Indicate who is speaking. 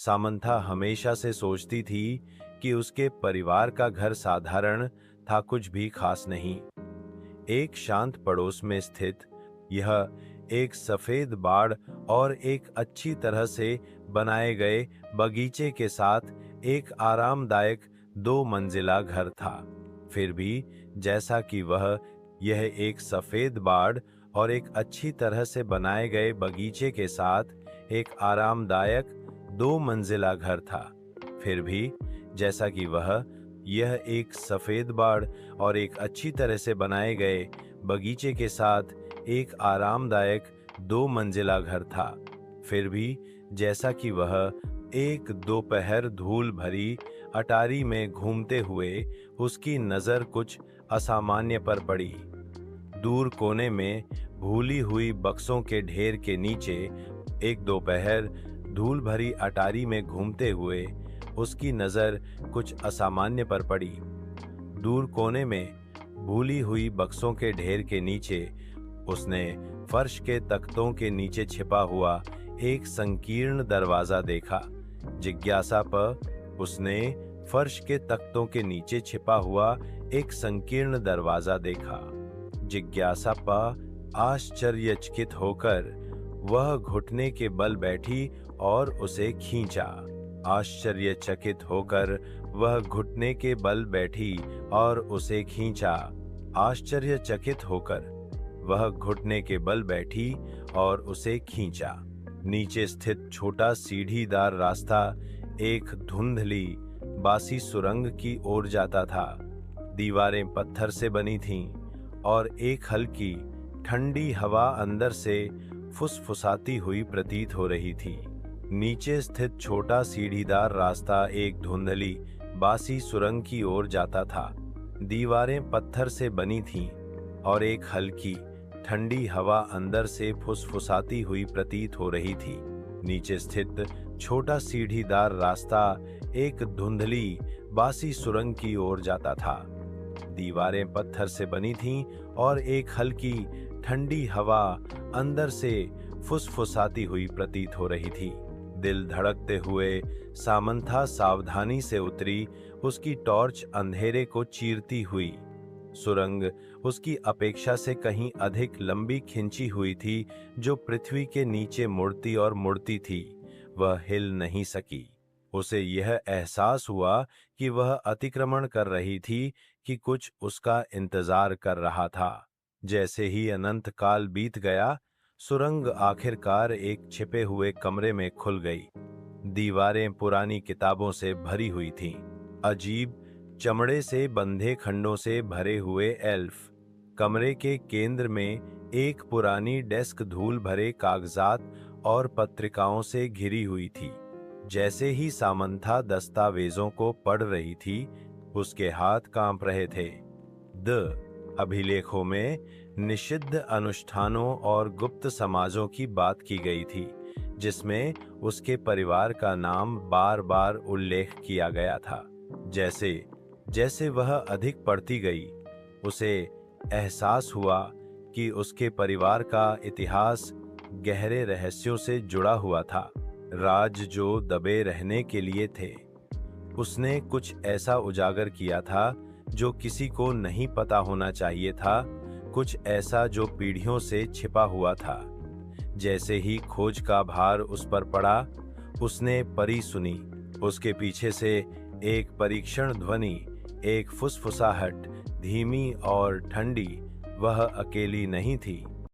Speaker 1: Samantha हमेशा से सोचती थी कि उसके परिवार का घर साधारण था, कुछ भी खास नहीं। एक शांत पड़ोस में स्थित यह एक सफेद बाड़ और एक अच्छी तरह से बनाए गए बगीचे के साथ एक आरामदायक 2 मंजिला घर था। फिर भी जैसा कि वह यह एक सफेद बाड़ और एक अच्छी तरह से बनाए गए बगीचे के साथ एक आरामदायक 2 मंजिला घर था, फिर भी जैसा कि वह यह एक सफेद बाड़ और एक अच्छी तरह से बनाए गए बगीचे के साथ एक आरामदायक 2 मंजिला घर था, फिर भी जैसा कि वह एक दोपहर धूल भरी अटारी में घूमते हुए उसकी नजर कुछ असामान्य पर पड़ी। दूर कोने में भूली हुई बक्सों के ढेर के नीचे एक दोपहर धूल भरी अटारी में घूमते हुए उसकी नजर कुछ असामान्य पर पड़ी। दूर कोने में भूली हुई बक्सों के ढेर के नीचे उसने फर्श के तख्तों के नीचे छिपा हुआ एक संकीर्ण दरवाजा देखा। जिज्ञासा पर उसने फर्श के तख्तों के नीचे छिपा हुआ एक संकीर्ण दरवाजा देखा। जिज्ञासा पर आश्चर्यचकित होकर वह घुटने के बल बैठी और उसे खींचा। आश्चर्यचकित होकर वह घुटने के बल बैठी और उसे खींचा। आश्चर्यचकित होकर वह घुटने के बल बैठी और उसे खींचा। नीचे स्थित छोटा सीढ़ीदार रास्ता एक धुंधली बासी सुरंग की ओर जाता था। दीवारें पत्थर से बनी थीं और एक हल्की ठंडी हवा अंदर से फुसफुसाती हुई प्रतीत हो रही थी। नीचे स्थित छोटा सीढ़ीदार रास्ता एक धुंधली बासी सुरंग की ओर जाता था। दीवारें पत्थर से बनी थीं और एक हल्की ठंडी हवा अंदर से फुसफुसाती हुई प्रतीत हो रही थी। नीचे स्थित छोटा सीढ़ीदार रास्ता एक धुंधली बासी सुरंग की ओर जाता था। दीवारें पत्थर से बनी थीं और एक हल्की ठंडी हवा अंदर से फुसफुसाती हुई प्रतीत हो रही थी। दिल धड़कते हुए सामंथा सावधानी से उतरी। उसकी टॉर्च अंधेरे को चीरती हुई। सुरंग उसकी अपेक्षा से कहीं अधिक लंबी खिंची हुई थी, जो पृथ्वी के नीचे मुड़ती और मुड़ती थी। वह हिल नहीं सकी। उसे यह एहसास हुआ कि वह अतिक्रमण कर रही थी कि कुछ उसका इंतजार कर रहा था। जैसे ही अनंत काल बीत गया, सुरंग आखिरकार एक छिपे हुए कमरे में खुल गई। दीवारें पुरानी किताबों से भरी हुई थीं। अजीब चमड़े से बंधे खंडों से भरे हुए एल्फ। कमरे के केंद्र में एक पुरानी डेस्क धूल भरे कागजात और पत्रिकाओं से घिरी हुई थी। जैसे ही सामंथा दस्तावेजों को पढ़ रही थी, उसके हाथ कांप रहे थे। अभिलेखों में निषिद्ध अनुष्ठानों और गुप्त समाजों की बात की गई थी, जिसमें उसके परिवार का नाम बार बार उल्लेख किया गया था। जैसे जैसे वह अधिक पढ़ती गई, उसे एहसास हुआ कि उसके परिवार का इतिहास गहरे रहस्यों से जुड़ा हुआ था, राज जो दबे रहने के लिए थे। उसने कुछ ऐसा उजागर किया था जो किसी को नहीं पता होना चाहिए था, कुछ ऐसा जो पीढ़ियों से छिपा हुआ था। जैसे ही खोज का भार उस पर पड़ा, उसने परी सुनी। उसके पीछे से एक परीक्षण ध्वनि, एक फुसफुसाहट, धीमी और ठंडी। वह अकेली नहीं थी।